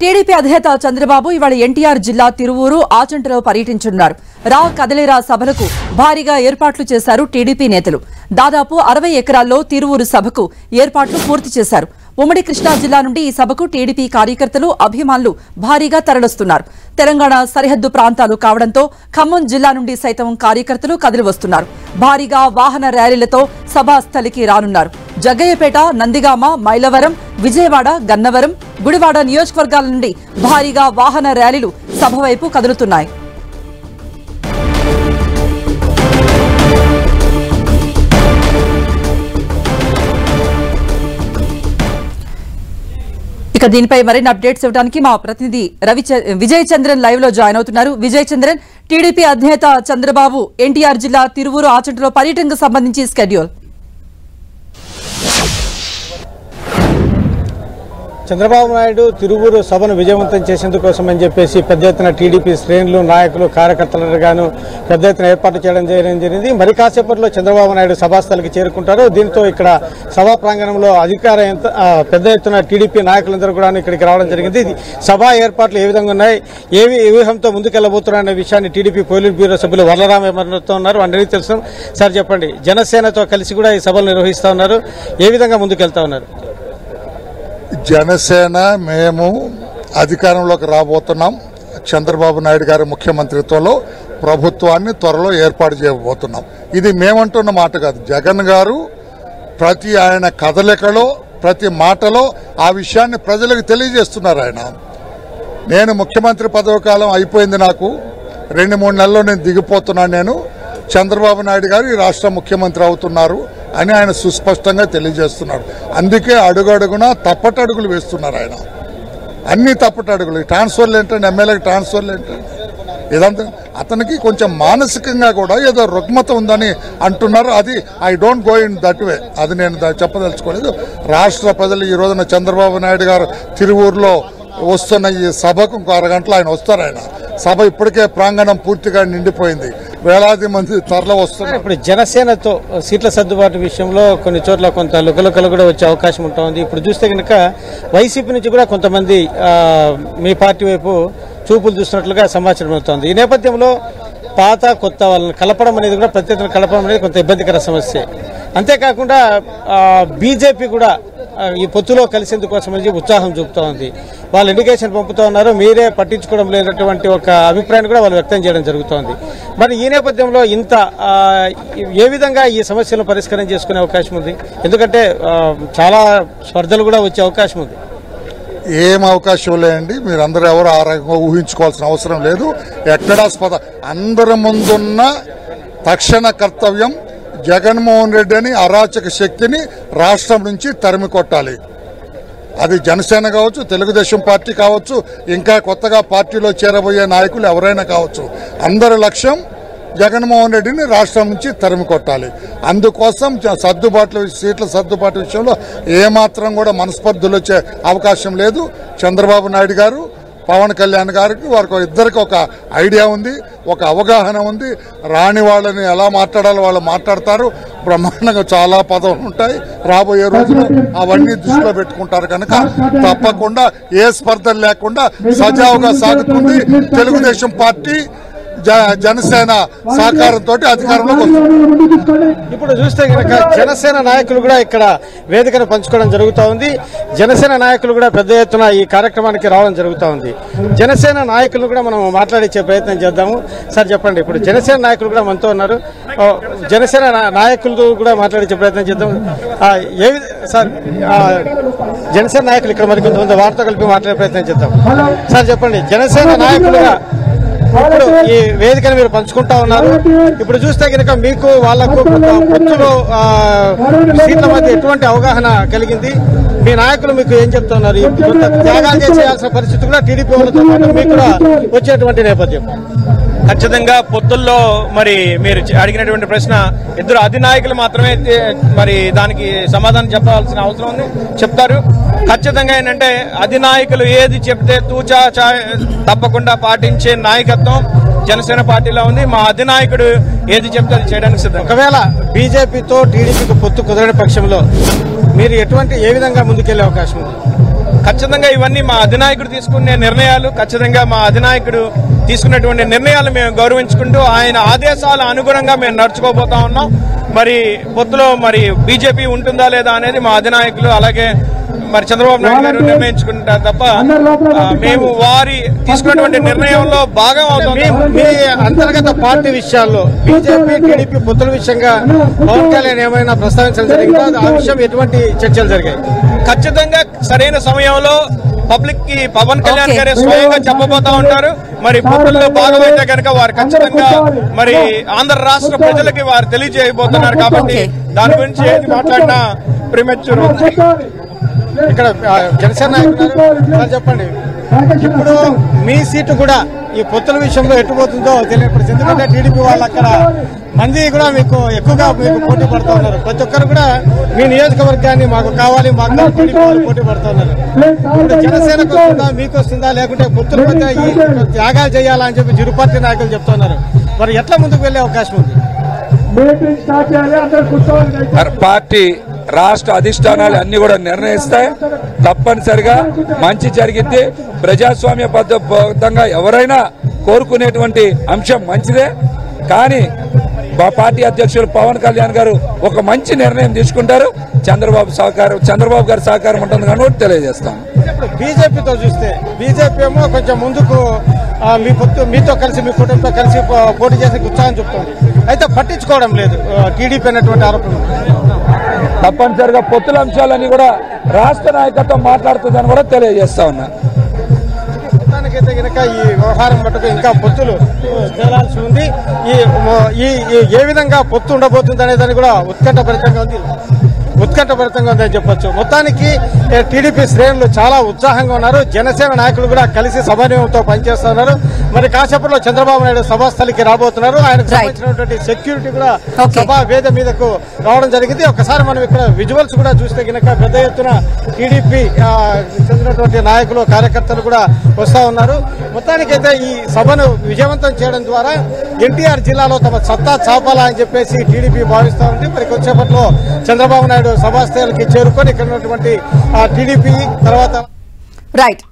TDP అధినేత చంద్రబాబు ఇవాళ ఎన్టీఆర్ జిల్లా తిరువూరు ఆచంటలో పర్యటించనున్నారు. రా కదలేరా సభలకు భారీగా ఏర్పాట్లు చేశారు టీడీపీ నేతలు. దాదాపు 60 ఎకరాల్లో తిరువూరు సభకు ఏర్పాట్లు పూర్తి చేశారు. ఉమ్మడి కృష్ణా జిల్లా నుండి ఈ సభకు టీడీపీ కార్యకర్తలు, అభిమానులు భారీగా తరలిస్తున్నారు. తెలంగాణ సరిహద్దు ప్రాంతాలు కావడంతో ఖమ్మం జిల్లా నుండి సైతం కార్యకర్తలు కదిలి వస్తున్నారు. భారీగా వాహన ర్యాలీలతో సభాస్థలికి రానున్నారు. జగ్గయ్యపేట, నందిగామ, మైలవరం, విజయవాడ, గన్నవరం, గుడివాడ నియోజకవర్గాల నుండి భారీగా వాహన ర్యాలీలు సభ వైపు కదులుతున్నాయి. ఇక దీనిపై మరిన్ని అప్డేట్స్ ఇవ్వడానికి మా ప్రతినిధి విజయ్ చంద్రన్ లైవ్ లో జాయిన్ అవుతున్నారు. విజయ్ చంద్రన్, టీడీపీ అధినేత చంద్రబాబు ఎన్టీఆర్ జిల్లా తిరువూరు ఆచంటలో పర్యటనకు సంబంధించి స్కెడ్యూల్. చంద్రబాబు నాయుడు తిరువూరు సభను విజయవంతం చేసేందుకోసం అని చెప్పేసి పెద్ద ఎత్తున టీడీపీ శ్రేణులు, నాయకులు, కార్యకర్తలుగాను పెద్ద ఎత్తున ఏర్పాటు చేయడం జరిగింది. మరి కాసేపట్లో చంద్రబాబు నాయుడు సభాస్థలికి చేరుకుంటారు. దీంతో ఇక్కడ సభా ప్రాంగణంలో పెద్ద ఎత్తున టీడీపీ నాయకులందరూ కూడా ఇక్కడికి రావడం జరిగింది. సభా ఏర్పాట్లు ఏ విధంగా ఉన్నాయి, ఏ వ్యూహంతో ముందుకెళ్లబోతున్నారనే విషయాన్ని టీడీపీ పోలిట్ బ్యూరో సభ్యులు వరలరామ ఏమరుతో ఉన్నారు. అందరికీ తెలుసు. సార్ చెప్పండి, జనసేనతో కలిసి కూడా ఈ సభలు నిర్వహిస్తా ఉన్నారు, ఏ విధంగా ముందుకెళ్తా ఉన్నారు? జనసేన మేము అధికారంలోకి రాబోతున్నాం. చంద్రబాబు నాయుడు గారి ముఖ్యమంత్రిత్వంలో ప్రభుత్వాన్ని త్వరలో ఏర్పాటు చేయబోతున్నాం. ఇది మేమంటున్న మాట కాదు. జగన్ గారు ప్రతి ఆయన కదలికలో, ప్రతి మాటలో ఆ విషయాన్ని ప్రజలకు తెలియజేస్తున్నారు. ఆయన నేను ముఖ్యమంత్రి పదవి కాలం అయిపోయింది, నాకు 2-3 నెలల్లో నేను దిగిపోతున్నాను, నేను చంద్రబాబు నాయుడు గారు ఈ రాష్ట్ర ముఖ్యమంత్రి అవుతున్నారు అని ఆయన సుస్పష్టంగా తెలియజేస్తున్నారు. అందుకే అడుగడుగునా తప్పటడుగులు వేస్తున్నారు ఆయన. అన్ని తప్పటడుగులు. ట్రాన్స్ఫర్లు ఏంటంటే, ఎమ్మెల్యేకి ట్రాన్స్ఫర్లు ఏంటంటే, ఇదంతా అతనికి కొంచెం మానసికంగా కూడా ఏదో రుగ్మత ఉందని అంటున్నారు. అది I don't go in that way, అది నేను చెప్పదలుచుకోలేదు. రాష్ట్ర ప్రజలు ఈ రోజున చంద్రబాబు నాయుడు గారు తిరువూరులో వస్తున్న ఈ సభకు ఇంకో 6 గంటలు ఆయన వస్తారు. ఆయన సభ ఇప్పటికే ప్రాంగణం పూర్తిగా నిండిపోయింది, వేలాది మంది తరలి వస్తున్నారు. ఇప్పుడు జనసేనతో సీట్ల సర్దుబాటు విషయంలో కొన్ని చోట్ల కొంత లుకలుకలు కూడా వచ్చే అవకాశం ఉంటుంది. ఇప్పుడు చూస్తే కనుక వైసీపీ నుంచి కూడా కొంతమంది మీ పార్టీ వైపు చూపులు చూస్తున్నట్లుగా సమాచారం అవుతోంది. ఈ నేపథ్యంలో పాత కొత్త వాళ్ళని కలపడం అనేది కూడా, ప్రత్యేకంగా కలపడం అనేది కొంత ఇబ్బందికర సమస్య. అంతేకాకుండా బీజేపీ కూడా ఈ పొత్తులో కలిసేందుకోసం అని ఉత్సాహం చూపుతూ ఉంది. వాళ్ళు ఇండికేషన్ పంపుతూ ఉన్నారు, మీరే పట్టించుకోవడం లేనటువంటి ఒక అభిప్రాయాన్ని కూడా వాళ్ళు వ్యక్తం చేయడం జరుగుతోంది. మరి ఈ నేపథ్యంలో ఏ విధంగా ఈ సమస్యలను పరిష్కారం చేసుకునే అవకాశం ఉంది? ఎందుకంటే చాలా స్పర్ధలు కూడా వచ్చే అవకాశం ఉంది. ఏం అవకాశం లేదండి, మీరందరూ ఎవరు ఆ రకంగా ఊహించుకోవాల్సిన అవసరం లేదు. ఎక్కడా అందరి ముందున్న తక్షణ కర్తవ్యం జగన్మోహన్ రెడ్డి అని అరాచక శక్తిని రాష్ట్రం నుంచి తరిమి కొట్టాలి. అది జనసేన కావచ్చు, తెలుగుదేశం పార్టీ కావచ్చు, ఇంకా కొత్తగా పార్టీలో చేరబోయే నాయకులు ఎవరైనా కావచ్చు, అందరి లక్ష్యం జగన్మోహన్ రెడ్డిని రాష్ట్రం నుంచి తరిమి కొట్టాలి. అందుకోసం సీట్ల సర్దుబాటు విషయంలో ఏమాత్రం కూడా మనస్పర్ధలు వచ్చే అవకాశం లేదు. చంద్రబాబు నాయుడు గారు, పవన్ కళ్యాణ్ గారికి వారికి ఇద్దరికి ఒక ఐడియా ఉంది, ఒక అవగాహన ఉంది. రాని వాళ్ళని ఎలా మాట్లాడాలో వాళ్ళు మాట్లాడతారు. బ్రహ్మాండంగా చాలా పదవులు ఉంటాయి. రాబోయే రోజులు అవన్నీ దృష్టిలో పెట్టుకుంటారు కనుక తప్పకుండా ఏ స్పర్ధలు లేకుండా సజావుగా సాగుతుంది. తెలుగుదేశం పార్టీ, జనసేన సహకారంతో అధికారంలోకి వస్తుంది. ఇప్పుడు చూస్తే కనుక జనసేన నాయకులు కూడా ఇక్కడ వేదికను పంచుకోవడం జరుగుతూ ఉంది. జనసేన నాయకులు కూడా పెద్ద ఎత్తున ఈ కార్యక్రమానికి రావడం జరుగుతూ ఉంది. జనసేన నాయకులు కూడా మనం మాట్లాడించే ప్రయత్నం చేద్దాము. సార్ చెప్పండి, ఇప్పుడు జనసేన నాయకులు కూడా మనతో ఉన్నారు. జనసేన నాయకులు కూడా మాట్లాడించే ప్రయత్నం చేద్దాం. సార్, జనసేన నాయకులు ఇక్కడ మరి కొంతమంది వారితో కలిపి మాట్లాడే ప్రయత్నం చేద్దాం. సార్ చెప్పండి, జనసేన నాయకులుగా ఇప్పుడు ఈ వేదికను మీరు పంచుకుంటా ఉన్నారు. ఇప్పుడు చూస్తే కనుక మీకు వాళ్లకు పొత్తులో సీట్ల మధ్య ఎటువంటి అవగాహన కలిగింది? మీ నాయకులు మీకు ఏం చెప్తున్నారు? త్యాగాలు చేయాల్సిన పరిస్థితి కూడా టీడీపీ వాళ్ళతో పాటు మీకు కూడా వచ్చేటువంటి నేపథ్యం. ఖచ్చితంగా పొత్తుల్లో మరి మీరు అడిగినటువంటి ప్రశ్న, ఇద్దరు అధినాయకులు మాత్రమే మరి దానికి సమాధానం చెప్పాల్సిన అవసరం ఉంది, చెప్తారు. ఖచ్చితంగా ఏంటంటే అధినాయకులు ఏది చెప్తే తూచా తప్పకుండా పాటించే నాయకత్వం జనసేన పార్టీలో ఉంది. మా అధినాయకుడు ఏది చెప్తే అది చేయడానికి సిద్ధం. ఒకవేళ బీజేపీతో టీడీపీకి పొత్తు కుదరని పక్షంలో మీరు ఏ విధంగా ముందుకెళ్లే అవకాశం ఉంది? ఖచ్చితంగా ఇవన్నీ మా అధినాయకుడు తీసుకునే నిర్ణయాలు. ఖచ్చితంగా మా అధినాయకుడు తీసుకున్నటువంటి నిర్ణయాలు మేము గౌరవించుకుంటూ ఆయన ఆదేశాల అనుగుణంగా మేము నడుచుకోబోతా ఉన్నాం. మరి పొత్తులో మరి బీజేపీ ఉంటుందా లేదా అనేది మా అధినాయకులు అలాగే మరి చంద్రబాబు నాయుడు గారు నిర్ణయించుకుంటారు తప్ప మేము వారి తీసుకున్నటువంటి నిర్ణయంలో భాగం అవుతాం. మీ అంతర్గత పార్టీ విషయాల్లో బీజేపీ టీడీపీ పొత్తుల విషయంగా పవన్ కళ్యాణ్ ఏమైనా ప్రస్తావించడం జరిగిందా? ఆ విషయం ఎటువంటి చర్చలు జరిగాయి? ఖచ్చితంగా సరైన సమయంలో పబ్లిక్ కి పవన్ కళ్యాణ్ గారే స్వయంగా చెప్పబోతా ఉంటారు. మరి పొత్తుల్లో భాగమైతే కనుక వారు ఖచ్చితంగా మరి ఆంధ్ర రాష్ట్ర ప్రజలకి వారు తెలియజేయబోతున్నారు. కాబట్టి దాని గురించి ఏది మాట్లాడినా ప్రిమెచ్యూర్. ఇక్కడ జనసేన నాయకులు చెప్పండి, ఇప్పుడు మీ సీటు కూడా ఈ పొత్తుల విషయంలో ఎట్టుపోతుందో తెలియదు. ఎందుకంటే టీడీపీ వాళ్ళు అక్కడ మంది కూడా మీకు ఎక్కువగా పోటీ పడుతూ ఉన్నారు. ప్రతి ఒక్కరు కూడా మీ నియోజకవర్గాన్ని మాకు కావాలి మాకు టీడీపీ వాళ్ళు పోటీ పడుతూ ఉన్నారు. ఇప్పుడు జనసేనకు వస్తుందా మీకు వస్తుందా లేకుంటే పొత్తుల మధ్య ఈ త్యాగాలు చేయాలా అని చెప్పి ఇరు పార్టీ నాయకులు చెప్తున్నారు. మరి ఎట్లా ముందుకు వెళ్లే అవకాశం ఉంది? పార్టీ రాష్ట్ర అధిష్టానాలు అన్ని కూడా నిర్ణయిస్తాయి. తప్పనిసరిగా మంచి జరిగిద్ది. ప్రజాస్వామ్య బద్ధంగా ఎవరైనా కోరుకునేటువంటి అంశం మంచిదే. కానీ మా పార్టీ అధ్యక్షులు పవన్ కళ్యాణ్ గారు ఒక మంచి నిర్ణయం తీసుకుంటారు. చంద్రబాబు గారి సహకారం ఉంటుంది కానీ తెలియజేస్తాం. బీజేపీతో చూస్తే బీజేపీ ఏమో కొంచెం ముందుకు మీతో కలిసి మీ కుటుంబంతో కలిసి పోటీ చేసే ఉత్సాహం చెప్తుంది. అయితే పట్టించుకోవడం లేదు టీడీపీ అన్నటువంటి ఆరోపణలు. తప్పనిసరిగా పొత్తుల అంశాలన్నీ కూడా రాష్ట్ర నాయకత్వం మాట్లాడుతుందని కూడా తెలియజేస్తా ఉన్నా. మొత్తానికైతే కనుక ఈ వ్యవహారం మటుకు ఇంకా పొత్తులు తేలాల్సి ఉంది. ఏ విధంగా పొత్తు ఉండబోతుంది అనేదాన్ని కూడా ఉత్కంఠభరితంగా ఉందని చెప్పొచ్చు. మొత్తానికి టీడీపీ శ్రేణులు చాలా ఉత్సాహంగా ఉన్నారు. జనసేన నాయకులు కూడా కలిసి సమన్వయంతో పనిచేస్తున్నారు. మరి కాసేపట్లో చంద్రబాబు నాయుడు సభాస్థలికి రాబోతున్నారు. ఆయనకు సంబంధించినటువంటి సెక్యూరిటీ కూడా సభా వేద మీదకు రావడం జరిగింది. ఒకసారి మనం ఇక్కడ విజువల్స్ కూడా చూస్తే కనుక పెద్ద ఎత్తున టీడీపీ చెందినటువంటి నాయకులు కార్యకర్తలు కూడా వస్తా ఉన్నారు. మొత్తానికైతే ఈ సభను విజయవంతం చేయడం ద్వారా ఎన్టీఆర్ జిల్లాలో తమ సత్తా చాపాలా అని చెప్పేసి టీడీపీ భావిస్తా ఉంది. మరి కొద్దిసేపట్లో చంద్రబాబు నాయుడు సభాస్థలికి చేరుకొని ఇక్కడ ఉన్నటువంటి టీడీపీ తర్వాత రైట్